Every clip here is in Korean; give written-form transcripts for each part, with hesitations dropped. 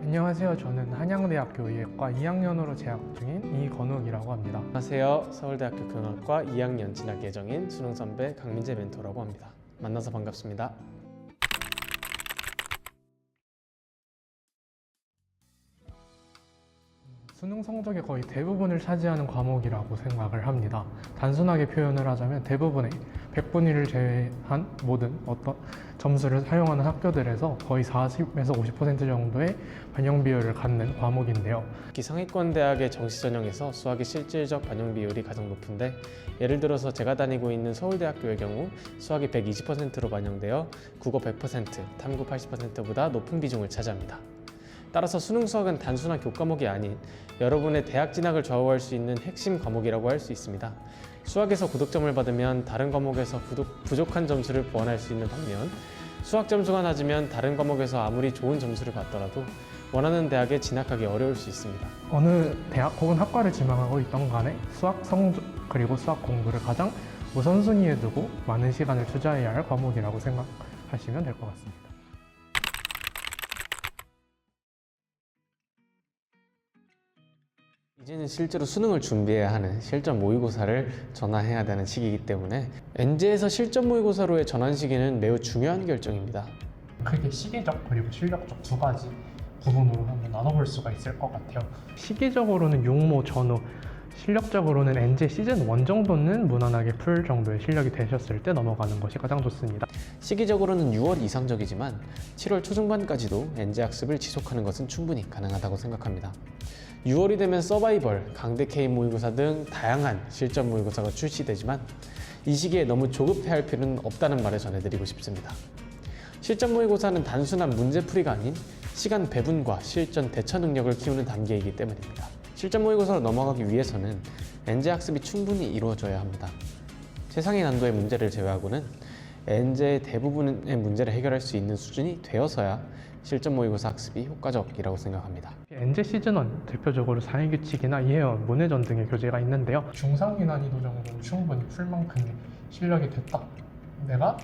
안녕하세요. 저는 한양대학교 의예과 2학년으로 재학 중인 이건욱이라고 합니다. 안녕하세요. 서울대학교 경영학과 2학년 진학 예정인 수능 선배 강민재 멘토라고 합니다. 만나서 반갑습니다. 수능 성적의 거의 대부분을 차지하는 과목이라고 생각을 합니다. 단순하게 표현을 하자면 대부분의 100분위를 제외한 모든 어떤 점수를 사용하는 학교들에서 거의 40에서 50% 정도의 반영 비율을 갖는 과목인데요. 특히 상위권 대학의 정시 전형에서 수학의 실질적 반영 비율이 가장 높은데, 예를 들어서 제가 다니고 있는 서울대학교의 경우 수학이 120%로 반영되어 국어 100%, 탐구 80%보다 높은 비중을 차지합니다. 따라서 수능 수학은 단순한 교과목이 아닌 여러분의 대학 진학을 좌우할 수 있는 핵심 과목이라고 할 수 있습니다. 수학에서 고득점을 받으면 다른 과목에서 부족한 점수를 보완할 수 있는 반면, 수학 점수가 낮으면 다른 과목에서 아무리 좋은 점수를 받더라도 원하는 대학에 진학하기 어려울 수 있습니다. 어느 대학 혹은 학과를 지망하고 있던 간에 수학 성적 그리고 수학 공부를 가장 우선순위에 두고 많은 시간을 투자해야 할 과목이라고 생각하시면 될 것 같습니다. 이제는 실제로 수능을 준비해야 하는 실전 모의고사를 전환해야 되는 시기이기 때문에 엔제에서 실전 모의고사로의 전환 시기는 매우 중요한 결정입니다. 크게 시기적 그리고 실력적 두 가지 부분으로 한번 나눠볼 수가 있을 것 같아요. 시기적으로는 육모, 전후, 실력적으로는 엔제 시즌 1 정도는 무난하게 풀 정도의 실력이 되셨을 때 넘어가는 것이 가장 좋습니다. 시기적으로는 6월 이상적이지만 7월 초중반까지도 엔제 학습을 지속하는 것은 충분히 가능하다고 생각합니다. 6월이 되면 서바이벌, 강대 K 모의고사 등 다양한 실전 모의고사가 출시되지만 이 시기에 너무 조급해할 필요는 없다는 말을 전해드리고 싶습니다. 실전 모의고사는 단순한 문제풀이가 아닌 시간 배분과 실전 대처 능력을 키우는 단계이기 때문입니다. 실전 모의고사로 넘어가기 위해서는 엔제 학습이 충분히 이루어져야 합니다. 최상위 난도의 문제를 제외하고는 엔제의 대부분의 문제를 해결할 수 있는 수준이 되어서야 실전 모의고사 학습이 효과적이라고 생각합니다. 엔제 시즌 1 대표적으로 사회규칙이나 이해원, 문해전 등의 교재가 있는데요. 중상위 난이도 정도는 충분히 풀 만큼의 실력이 됐다. 내가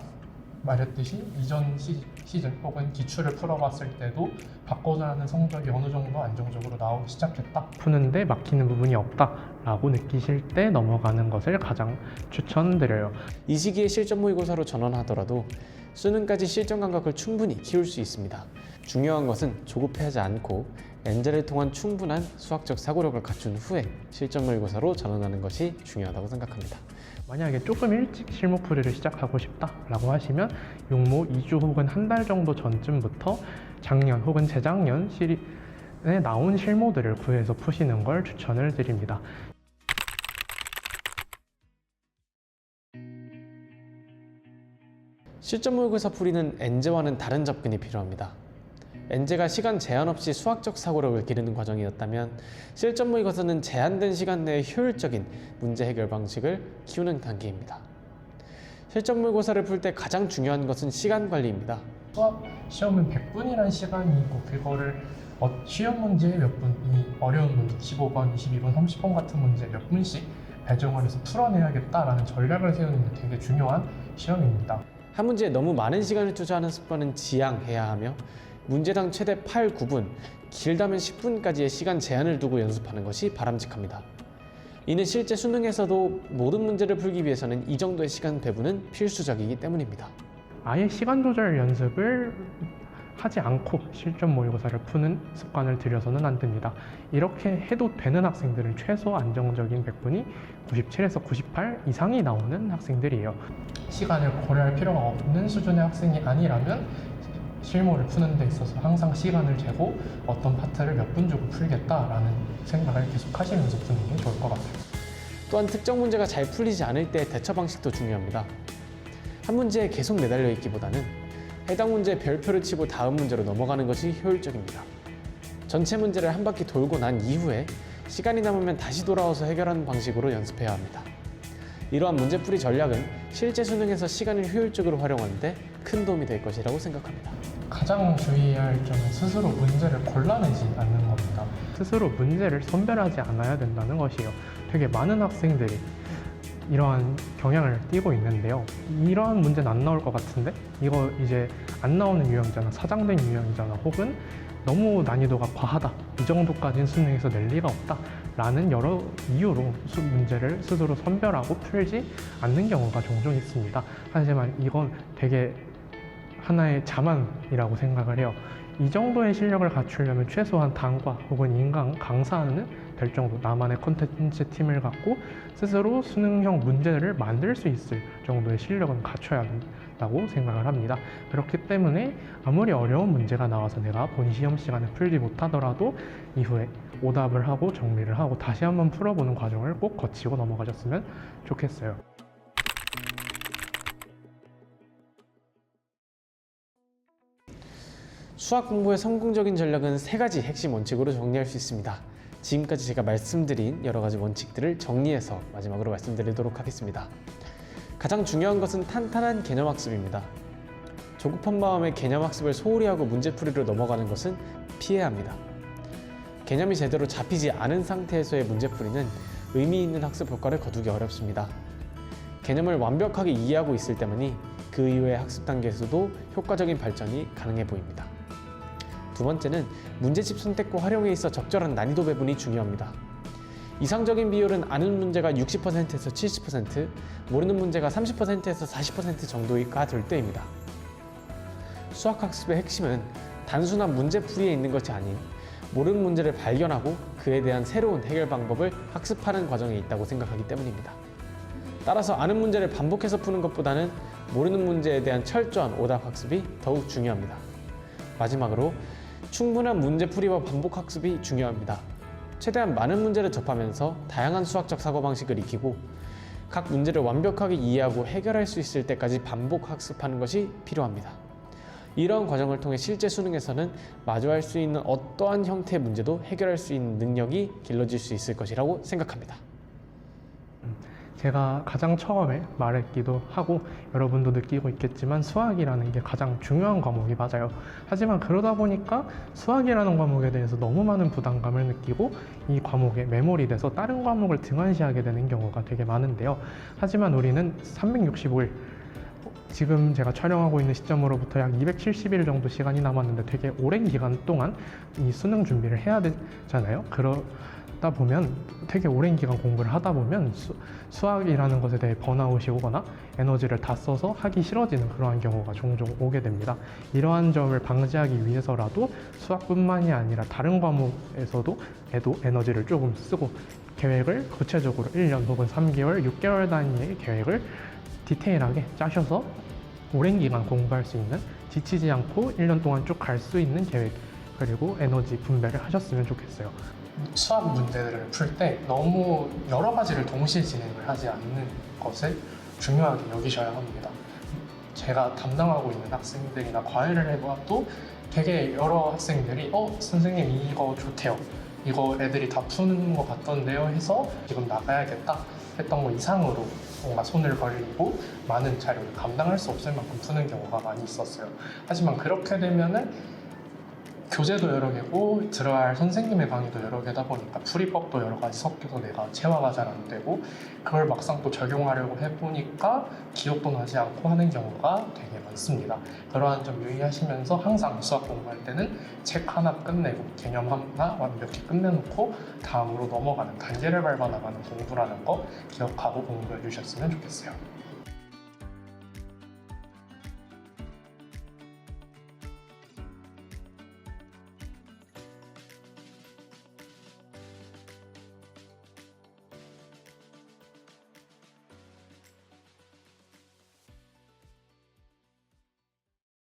말했듯이 이전 시즌 혹은 기출을 풀어봤을 때도 받고자 하는 성적이 어느 정도 안정적으로 나오기 시작했다. 푸는데 막히는 부분이 없다라고 느끼실 때 넘어가는 것을 가장 추천드려요. 이 시기에 실전 모의고사로 전환하더라도 수능까지 실전 감각을 충분히 키울 수 있습니다. 중요한 것은 조급해하지 않고 엔제를 통한 충분한 수학적 사고력을 갖춘 후에 실전 모의고사로 전환하는 것이 중요하다고 생각합니다. 만약에 조금 일찍 실무풀이를 시작하고 싶다라고 하시면 육모 2주 혹은 한 달 정도 전쯤부터 작년 혹은 재작년 시리에 나온 실무들을 구해서 푸시는 걸 추천을 드립니다. 실전 모의고사 풀이는 엔제와는 다른 접근이 필요합니다. 엔제가 시간 제한 없이 수학적 사고력을 기르는 과정이었다면 실전 모의고사는 제한된 시간 내에 효율적인 문제 해결 방식을 키우는 단계입니다. 실전 모의고사를 풀 때 가장 중요한 것은 시간 관리입니다. 수학 시험은 100분이라는 시간이 있고 그거를 시험 문제에 몇 분, 이 어려운 문제 15번, 22번, 30번 같은 문제 몇 분씩 배정을 해서 풀어내야겠다라는 전략을 세우는 게 되게 중요한 시험입니다. 한 문제에 너무 많은 시간을 투자하는 습관은 지양해야 하며 문제당 최대 8, 9분, 길다면 10분까지의 시간 제한을 두고 연습하는 것이 바람직합니다. 이는 실제 수능에서도 모든 문제를 풀기 위해서는 이 정도의 시간 배분은 필수적이기 때문입니다. 아예 시간 조절 연습을 하지 않고 실전 모의고사를 푸는 습관을 들여서는 안 됩니다. 이렇게 해도 되는 학생들은 최소 안정적인 100분이 97에서 98 이상이 나오는 학생들이에요. 시간을 고려할 필요가 없는 수준의 학생이 아니라면 실무를 푸는 데 있어서 항상 시간을 재고 어떤 파트를 몇 분 주고 풀겠다라는 생각을 계속 하시면서 푸는 게 좋을 것 같아요. 또한 특정 문제가 잘 풀리지 않을 때 대처 방식도 중요합니다. 한 문제에 계속 매달려 있기보다는 해당 문제에 별표를 치고 다음 문제로 넘어가는 것이 효율적입니다. 전체 문제를 한 바퀴 돌고 난 이후에 시간이 남으면 다시 돌아와서 해결하는 방식으로 연습해야 합니다. 이러한 문제풀이 전략은 실제 수능에서 시간을 효율적으로 활용하는데 큰 도움이 될 것이라고 생각합니다. 가장 주의해야 할 점은 스스로 문제를 골라내지 않는 겁니다. 스스로 문제를 선별하지 않아야 된다는 것이에요. 되게 많은 학생들이 이러한 경향을 띠고 있는데요. 이러한 문제는 안 나올 것 같은데 이거 이제 안 나오는 유형이잖아, 사장된 유형이잖아, 혹은 너무 난이도가 과하다, 이 정도까지는 수능에서 낼 리가 없다 라는 여러 이유로 문제를 스스로 선별하고 풀지 않는 경우가 종종 있습니다. 하지만 이건 되게 하나의 자만이라고 생각을 해요. 이 정도의 실력을 갖추려면 최소한 단과 혹은 인강 강사는 될 정도, 나만의 콘텐츠 팀을 갖고 스스로 수능형 문제를 만들 수 있을 정도의 실력은 갖춰야 된다고 생각을 합니다. 그렇기 때문에 아무리 어려운 문제가 나와서 내가 본 시험 시간에 풀지 못하더라도 이후에 오답을 하고 정리를 하고 다시 한번 풀어보는 과정을 꼭 거치고 넘어가셨으면 좋겠어요. 수학 공부의 성공적인 전략은 3가지 핵심 원칙으로 정리할 수 있습니다. 지금까지 제가 말씀드린 여러 가지 원칙들을 정리해서 마지막으로 말씀드리도록 하겠습니다. 가장 중요한 것은 탄탄한 개념학습입니다. 조급한 마음에 개념학습을 소홀히 하고 문제풀이로 넘어가는 것은 피해야 합니다. 개념이 제대로 잡히지 않은 상태에서의 문제풀이는 의미 있는 학습 효과를 거두기 어렵습니다. 개념을 완벽하게 이해하고 있을 때만이 그 이후의 학습 단계에서도 효과적인 발전이 가능해 보입니다. 두 번째는 문제집 선택과 활용에 있어 적절한 난이도 배분이 중요합니다. 이상적인 비율은 아는 문제가 60%에서 70%, 모르는 문제가 30%에서 40% 정도가 될 때입니다. 수학학습의 핵심은 단순한 문제풀이에 있는 것이 아닌 모르는 문제를 발견하고 그에 대한 새로운 해결 방법을 학습하는 과정에 있다고 생각하기 때문입니다. 따라서 아는 문제를 반복해서 푸는 것보다는 모르는 문제에 대한 철저한 오답 학습이 더욱 중요합니다. 마지막으로 충분한 문제풀이와 반복 학습이 중요합니다. 최대한 많은 문제를 접하면서 다양한 수학적 사고방식을 익히고 각 문제를 완벽하게 이해하고 해결할 수 있을 때까지 반복 학습하는 것이 필요합니다. 이러한 과정을 통해 실제 수능에서는 마주할 수 있는 어떠한 형태의 문제도 해결할 수 있는 능력이 길러질 수 있을 것이라고 생각합니다. 제가 가장 처음에 말했기도 하고 여러분도 느끼고 있겠지만 수학이라는 게 가장 중요한 과목이 맞아요. 하지만 그러다 보니까 수학이라는 과목에 대해서 너무 많은 부담감을 느끼고 이 과목에 매몰이 돼서 다른 과목을 등한시하게 되는 경우가 되게 많은데요. 하지만 우리는 365일, 지금 제가 촬영하고 있는 시점으로부터 약 270일 정도 시간이 남았는데 되게 오랜 기간 동안 이 수능 준비를 해야 되잖아요. 그러다 보면 되게 오랜 기간 공부를 하다 보면 수학이라는 것에 대해 번아웃이 오거나 에너지를 다 써서 하기 싫어지는 그러한 경우가 종종 오게 됩니다. 이러한 점을 방지하기 위해서라도 수학뿐만이 아니라 다른 과목에서도 에너지를 조금 쓰고 계획을 구체적으로 1년 혹은 3개월, 6개월 단위의 계획을 디테일하게 짜셔서 오랜 기간 공부할 수 있는, 지치지 않고 1년 동안 쭉 갈 수 있는 계획, 그리고 에너지 분배를 하셨으면 좋겠어요. 수학 문제들을 풀 때 너무 여러 가지를 동시에 진행을 하지 않는 것을 중요하게 여기셔야 합니다. 제가 담당하고 있는 학생들이나 과외를 해봐도 되게 여러 학생들이 선생님 이거 좋대요, 이거 애들이 다 푸는 것 같던데요 해서 지금 나가야겠다 했던 거 이상으로 뭔가 손을 벌리고 많은 자료를 감당할 수 없을 만큼 푸는 경우가 많이 있었어요. 하지만 그렇게 되면은 교재도 여러 개고 들어야 할 선생님의 강의도 여러 개다 보니까 풀이법도 여러 가지 섞여서 내가 체화가 잘 안 되고 그걸 막상 또 적용하려고 해보니까 기억도 나지 않고 하는 경우가 되게 많습니다. 그러한 점 유의하시면서 항상 수학 공부할 때는 책 하나 끝내고 개념 하나 완벽히 끝내놓고 다음으로 넘어가는 단계를 밟아 나가는 공부라는 거 기억하고 공부해 주셨으면 좋겠어요.